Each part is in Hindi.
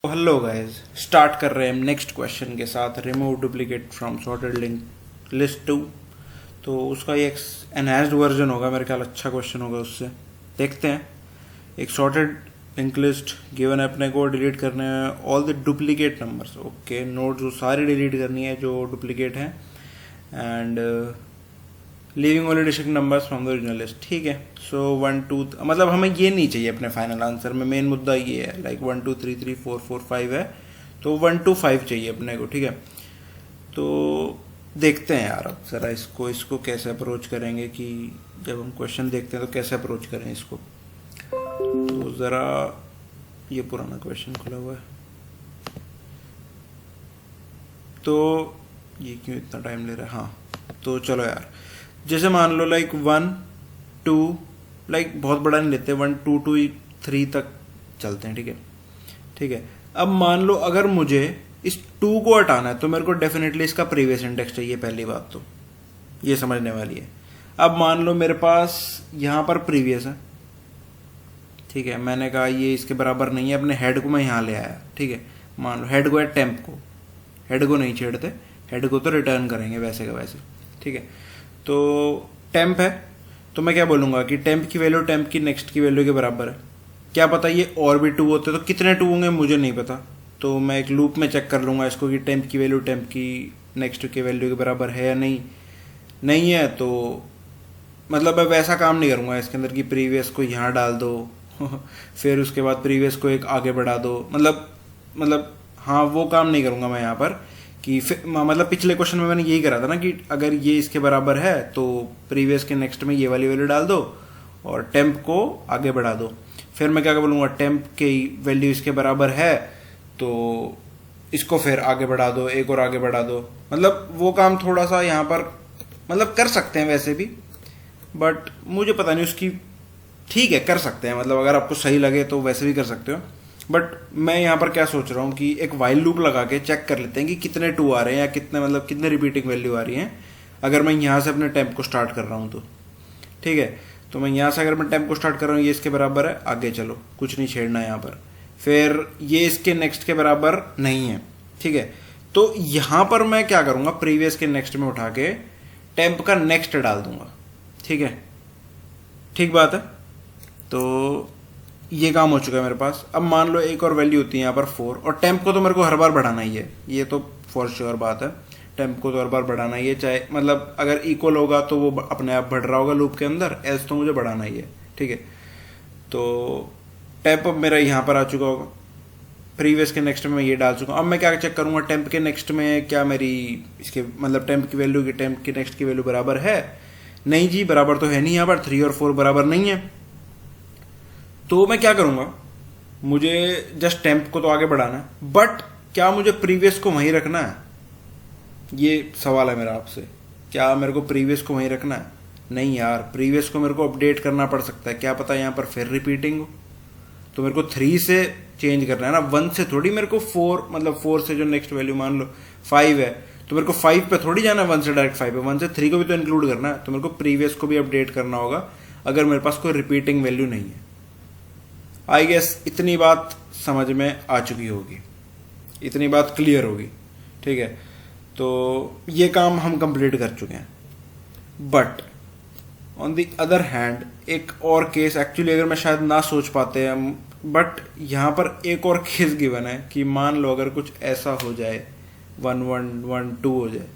हेलो गाइस, स्टार्ट कर रहे हैं नेक्स्ट क्वेश्चन के साथ। Remove duplicate from sorted link list 2। तो उसका ये एनहांस्ड वर्जन होगा, मेरे ख्याल अच्छा क्वेश्चन होगा उससे। देखते हैं। एक सॉर्टेड लिंक लिस्ट गिवन है अपने को, डिलीट करने हैं all the duplicate numbers. Okay, note जो सारी डिलीट करनी है जो डुप्लीकेट हैं, and leaving only distinct numbers from the original list. ठीक है। सो 1 2 मतलब हमें ये नहीं चाहिए अपने फाइनल आंसर में। मेन मुद्दा ये है, लाइक 1 2 3 3 4 4 5 है, तो 1 2 5 चाहिए अपने को। ठीक है। तो देखते हैं यार, अब जरा इसको कैसे अप्रोच करेंगे, कि जब हम क्वेश्चन देखते हैं तो कैसे अप्रोच करें इसको। तो ज़रा ये पुराना क्वेश्चन खुला हुआ है, तो ये क्यों इतना टाइम ले रहा है। हाँ, तो चलो यार, जैसे मान लो लाइक 1 2, लाइक बहुत बड़ा नहीं लेते, 1 2 2 3 तक चलते हैं। ठीक है। ठीक है। अब मान लो अगर मुझे इस 2 को हटाना है तो मेरे को डेफिनेटली इसका प्रीवियस इंडेक्स चाहिए। पहली बात तो ये समझने वाली है। अब मान लो मेरे पास यहां पर प्रीवियस है। ठीक है। मैंने कहा ये इसके बराबर नहीं है, अपने हेड को मैं यहां ले आया। ठीक है। मान लो हेड को है टेम्प को, हेड को नहीं छेड़ते, हेड को तो रिटर्न करेंगे वैसे का वैसे। ठीक है। तो टेम्प है, तो मैं क्या बोलूंगा कि टेम्प की वैल्यू टेम्प की नेक्स्ट की वैल्यू के बराबर है। क्या पता ये और भी 2 होते, तो कितने 2 होंगे मुझे नहीं पता। तो मैं एक लूप में चेक कर लूंगा इसको कि टेम्प की वैल्यू टेम्प की नेक्स्ट की वैल्यू के बराबर है या नहीं। नहीं है तो मतलब मैं वैसा काम नहीं करूंगा इसके अंदर कि प्रीवियस को यहाँ डाल दो फिर उसके बाद प्रीवियस को एक आगे बढ़ा दो। मतलब हाँ, वो काम नहीं करूंगा मैं यहाँ पर। कि मतलब पिछले क्वेश्चन में मैंने यही करा था ना, कि अगर ये इसके बराबर है तो प्रीवियस के नेक्स्ट में ये वाली वैल्यू डाल दो और टेम्प को आगे बढ़ा दो। फिर मैं क्या बोलूँगा, टेम्प की वैल्यू इसके बराबर है तो इसको फिर आगे बढ़ा दो, एक और आगे बढ़ा दो। मतलब वो काम थोड़ा सा यहाँ पर मतलब कर सकते हैं वैसे भी, बट मुझे पता नहीं उसकी। ठीक है, कर सकते हैं, मतलब अगर आपको सही लगे तो वैसे भी कर सकते हो। बट मैं यहाँ पर क्या सोच रहा हूँ कि एक वाइल लूप लगा के चेक कर लेते हैं कि कितने 2 आ रहे हैं, या कितने रिपीटिंग वैल्यू आ रही हैं अगर मैं यहाँ से अपने टेम्प को स्टार्ट कर रहा हूँ तो। ठीक है। तो मैं यहाँ से अगर मैं टेम्प को स्टार्ट कर रहा हूँ, ये इसके बराबर है, आगे चलो, कुछ नहीं छेड़ना है यहाँ पर। फिर ये इसके नेक्स्ट के बराबर नहीं है। ठीक है। तो यहाँ पर मैं क्या करूँगा, प्रीवियस के नेक्स्ट में उठा के टेम्प का नेक्स्ट डाल दूंगा। ठीक है। ठीक बात है। तो ये काम हो चुका है मेरे पास। अब मान लो एक और वैल्यू होती है यहाँ पर 4, और टेम्प को तो मेरे को हर बार बढ़ाना ही है, ये तो फॉर श्योर बात है। टेम्प को तो हर बार बढ़ाना ही है, चाहे मतलब अगर इक्वल होगा तो वो अपने आप बढ़ रहा होगा लूप के अंदर, एल्स तो मुझे बढ़ाना ही है। ठीक है। तो टेम्प अब मेरा यहाँ पर आ चुका होगा, प्रीवियस के नेक्स्ट में मैं ये डाल चुका हूँ। अब मैं क्या चेक करूँगा, टेम्प के नेक्स्ट में क्या मेरी इसके मतलब टेम्प की वैल्यू की टेम्प के नेक्स्ट की वैल्यू बराबर है। नहीं जी, बराबर तो है नहीं, यहाँ पर 3 और 4 बराबर नहीं है। तो मैं क्या करूंगा, मुझे जस्ट टेम्प को तो आगे बढ़ाना है, बट क्या मुझे प्रीवियस को वहीं रखना है, ये सवाल है मेरा आपसे। क्या मेरे को प्रीवियस को वहीं रखना है? नहीं यार, प्रीवियस को मेरे को अपडेट करना पड़ सकता है, क्या पता यहाँ पर फिर रिपीटिंग हो। तो मेरे को 3 से चेंज करना है ना, 1 से थोड़ी। मेरे को 4 मतलब 4 से जो नेक्स्ट वैल्यू मान लो 5 है, तो मेरे को 5 पे थोड़ी जाना है 1 से डायरेक्ट 5 पे। 1 से 3 को भी तो इंक्लूड करना है, तो मेरे को प्रीवियस को भी अपडेट करना होगा अगर मेरे पास कोई रिपीटिंग वैल्यू नहीं है। आई गेस इतनी बात समझ में आ चुकी होगी, इतनी बात क्लियर होगी। ठीक है। तो ये काम हम कंप्लीट कर चुके हैं। But on the other hand एक और केस, एक्चुअली अगर मैं शायद ना सोच पाते हम, बट यहाँ पर एक और केस गिवन है कि मान लो अगर कुछ ऐसा हो जाए 1 1 1 2 हो जाए,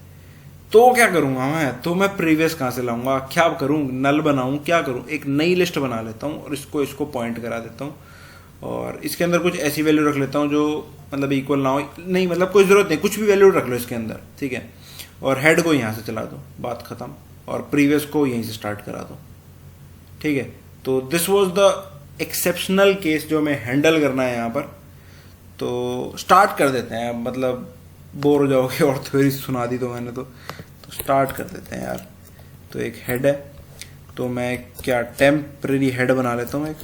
तो क्या करूंगा मैं? तो मैं प्रीवियस कहां से लाऊंगा? क्या करूं? नल बनाऊं? क्या करूं? एक नई लिस्ट बना लेता हूं और इसको पॉइंट करा देता हूं, और इसके अंदर कुछ ऐसी वैल्यू रख लेता हूं जो मतलब इक्वल ना हो। नहीं मतलब कोई जरूरत नहीं, कुछ भी वैल्यू रख लो इसके अंदर। ठीक है। और हेड को यहां से चला दो, बात खत्म, और प्रीवियस को यहीं से स्टार्ट करा दो। ठीक है। तो this was the exceptional case जो हमें हैंडल करना है यहाँ पर। तो स्टार्ट कर देते हैं, मतलब बोर हो जाओगे और थ्योरी सुना दी तो मैंने, तो स्टार्ट कर देते हैं यार। तो एक हेड है, तो मैं क्या टेम्परेरी हेड बना लेता हूँ, एक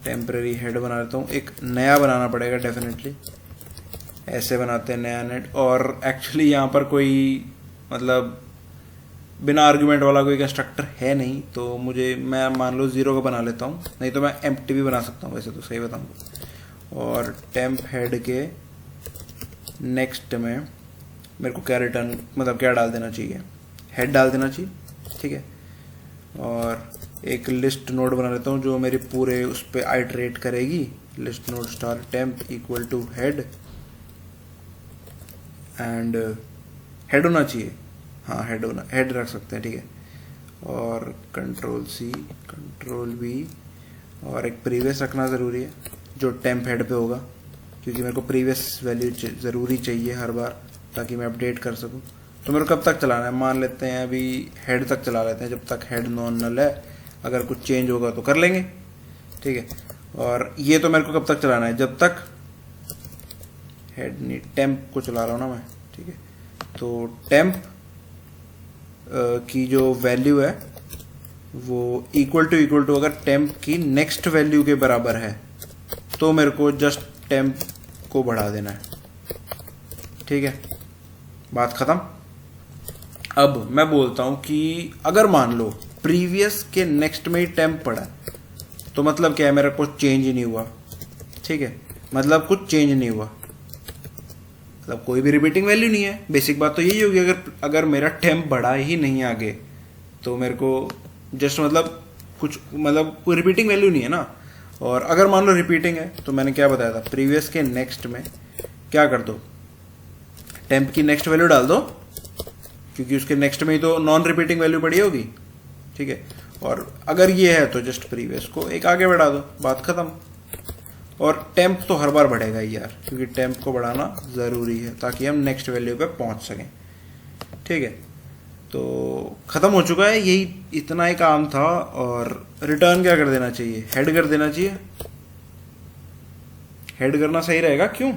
टेम्परेरी हेड बना लेता हूँ। एक नया बनाना पड़ेगा डेफिनेटली, ऐसे बनाते हैं नया नेट। और एक्चुअली यहाँ पर कोई मतलब बिना आर्गुमेंट वाला कोई कंस्ट्रक्टर है नहीं, तो मैं मान लो 0 का बना लेता हूँ, नहीं तो मैं एम्प्टी भी बना सकता हूँ वैसे तो, सही बताऊँ। और टेम्प हेड के नेक्स्ट में मेरे को क्या रिटर्न मतलब क्या डाल देना चाहिए, हेड डाल देना चाहिए, ठीक है। और एक लिस्ट नोड बना लेता हूँ जो मेरे पूरे उस पर आइटरेट करेगी। List node star temp equal to head, and head होना चाहिए, हाँ हेड रख सकते हैं, ठीक है। और कंट्रोल सी कंट्रोल वी, और एक प्रीवियस रखना ज़रूरी है जो टेम्प हेड पे होगा, क्योंकि मेरे को प्रीवियस वैल्यू ज़रूरी चाहिए हर बार ताकि मैं अपडेट कर सकूँ। तो मेरे को कब तक चलाना है, मान लेते हैं अभी हेड तक चला लेते हैं, जब तक हेड नॉन नल है, अगर कुछ चेंज होगा तो कर लेंगे, ठीक है। और ये तो मेरे को कब तक चलाना है, जब तक हेड नहीं टेम्प को चला रहा हूँ ना मैं, ठीक है। तो टेम्प की जो वैल्यू है वो इक्वल टू अगर टेम्प की नेक्स्ट वैल्यू के बराबर है तो मेरे को जस्ट टेम्प को बढ़ा देना है, ठीक है, बात खत्म। अब मैं बोलता हूं कि अगर मान लो प्रीवियस के नेक्स्ट में ही टेम्प पड़ा है तो मतलब क्या है, मेरा कुछ चेंज ही नहीं हुआ, ठीक है, मतलब कुछ चेंज नहीं हुआ, मतलब कोई भी रिपीटिंग वैल्यू नहीं है। बेसिक बात तो यही होगी, अगर मेरा टेम्प बढ़ा ही नहीं आगे तो मेरे को जस्ट मतलब कुछ मतलब कोई रिपीटिंग वैल्यू नहीं है ना। और अगर मान लो रिपीटिंग है तो मैंने क्या बताया था, प्रीवियस के नेक्स्ट में क्या कर दो, टेम्प की नेक्स्ट वैल्यू डाल दो, क्योंकि उसके नेक्स्ट में ही तो नॉन रिपीटिंग वैल्यू पड़ी होगी, ठीक है। और अगर ये है तो जस्ट प्रीवियस को एक आगे बढ़ा दो, बात खत्म। और टेम्प तो हर बार बढ़ेगा ही यार, क्योंकि टेम्प को बढ़ाना ज़रूरी है ताकि हम नेक्स्ट वैल्यू पे पहुंच सकें, ठीक है। तो ख़त्म हो चुका है, यही इतना ही काम था। और रिटर्न क्या कर देना चाहिए, हेड कर देना चाहिए। हेड करना सही रहेगा, क्यों,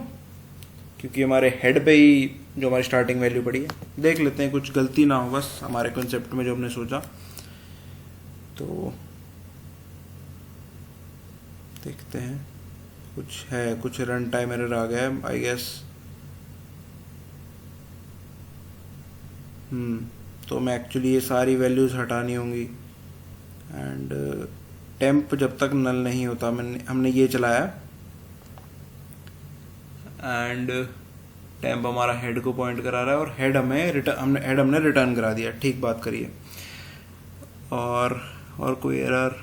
क्योंकि हमारे हेड पे ही जो हमारी स्टार्टिंग वैल्यू पड़ी है। देख लेते हैं कुछ गलती ना हो बस हमारे कॉन्सेप्ट में जो हमने सोचा। तो देखते हैं, कुछ है, कुछ रन टाइम एरर आ गया है आई गेस। तो मैं एक्चुअली ये सारी वैल्यूज़ हटानी होंगी। एंड टेम्प जब तक नल नहीं होता हमने ये चलाया, एंड टेम्प हमारा हेड को पॉइंट करा रहा है और हेड हमने रिटर्न करा दिया, ठीक बात करिए। और कोई एरर,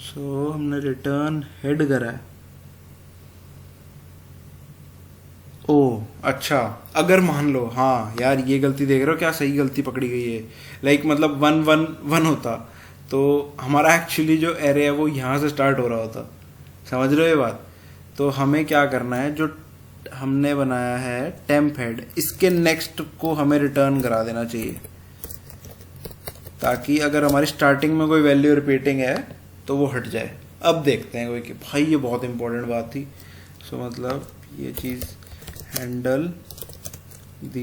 सो हमने रिटर्न हेड करा है। ओ अच्छा, अगर मान लो, हाँ यार ये गलती देख रहे हो क्या, सही गलती पकड़ी गई है। लाइक मतलब 1 1 1 होता तो हमारा एक्चुअली जो एरे है वो यहाँ से स्टार्ट हो रहा होता, समझ रहे हो ये बात। तो हमें क्या करना है, जो हमने बनाया है टेम्प हेड, इसके नेक्स्ट को हमें रिटर्न करा देना चाहिए, ताकि अगर हमारी स्टार्टिंग में कोई वैल्यू रिपीटिंग है तो वो हट जाए। अब देखते हैं कोई कि भाई ये बहुत इंपॉर्टेंट बात थी। सो मतलब ये चीज़ handle the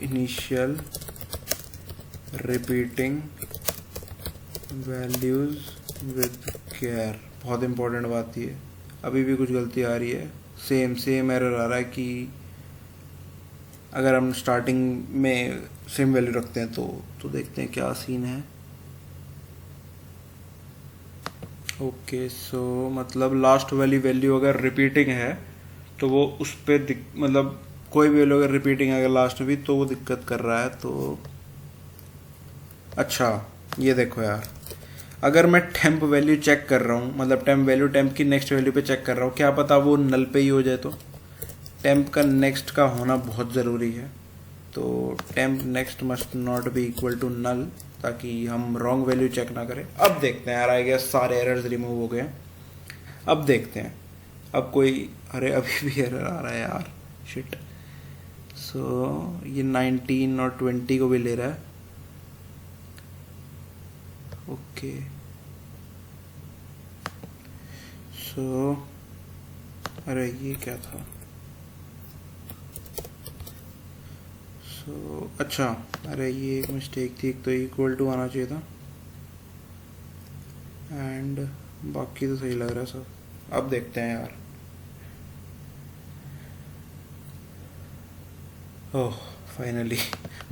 initial repeating values with care, बहुत इंपॉर्टेंट बात थी। अभी भी कुछ गलती आ रही है, सेम एरर आ रहा है कि अगर हम स्टार्टिंग में सेम वैल्यू रखते हैं तो देखते हैं क्या सीन है। ओके, सो मतलब लास्ट वाली वैल्यू अगर रिपीटिंग है तो वो उस पर मतलब कोई भी वैल्यू अगर रिपीटिंग है अगर लास्ट में भी तो वो दिक्कत कर रहा है। तो अच्छा ये देखो यार, अगर मैं टेम्प वैल्यू चेक कर रहा हूँ, मतलब टेम्प की नेक्स्ट वैल्यू पे चेक कर रहा हूँ, क्या पता वो नल पे ही हो जाए। तो टेम्प का नेक्स्ट का होना बहुत ज़रूरी है। तो temp next must not be equal to null, ताकि हम रॉन्ग वैल्यू चेक ना करें। अब देखते हैं यार, आई गेस सारे एरर्स रिमूव हो गए। अब देखते हैं, अब कोई, अरे अभी भी एरर आ रहा है यार, शिट। सो ये 19 और 20 को भी ले रहा है। ओके, सो अरे ये क्या था, सो अच्छा, अरे ये एक मिस्टेक थी, एक तो इक्वल टू आना चाहिए था, एंड बाकी तो सही लग रहा है सब। अब देखते हैं यार, ओह फाइनली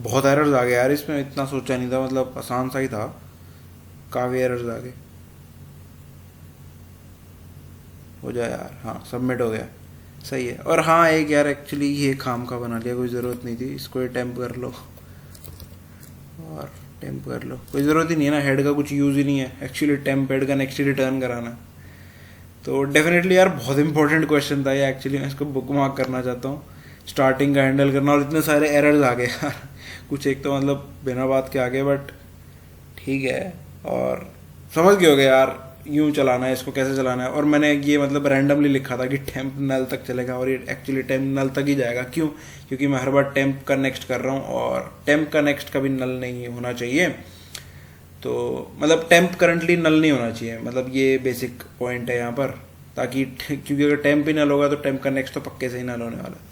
बहुत एरर्स आ गए यार इसमें, इतना सोचा नहीं था, मतलब आसान सा ही था, काफ़ी एरर्स आ गए। हो जाए यार। हाँ सबमिट हो गया, सही है। और हाँ एक यार एक्चुअली ये काम का बना लिया, कोई ज़रूरत नहीं थी इसको, ये टेम्प कर लो और टेम्प कर लो, कोई ज़रूरत ही नहीं है ना, हेड का कुछ यूज़ ही नहीं है एक्चुअली, टेम्प हेड का नेक्स्ट ही रिटर्न कराना। तो डेफिनेटली यार बहुत इंपॉर्टेंट क्वेश्चन था ये एक्चुअली, मैं इसको बुक मार्क करना चाहता हूँ। स्टार्टिंग का हैंडल करना और इतने सारे एरर्स आ गए यार कुछ एक तो मतलब बिना बात के आ गए, बट ठीक है। और समझ गए होगे यार यूं चलाना है इसको, कैसे चलाना है। और मैंने ये मतलब रैंडमली लिखा था कि टेम्प नल तक चलेगा, और ये एक्चुअली टेम्प नल तक ही जाएगा। क्यों? क्योंकि मैं हर बार टेम्प का नेक्स्ट कर रहा हूँ, और टेम्प का नेक्स्ट कभी नल नहीं होना चाहिए। तो मतलब टेम्प करंटली नल नहीं होना चाहिए, मतलब ये बेसिक पॉइंट है यहाँ पर, ताकि क्योंकि अगर टेम्प ही नल होगा तो टेम्प का नेक्स्ट तो पक्के से ही नल होने वाला है।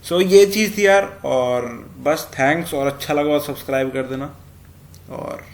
सो ये चीज़ थी यार, और बस थैंक्स, और अच्छा लगा और सब्सक्राइब कर देना। और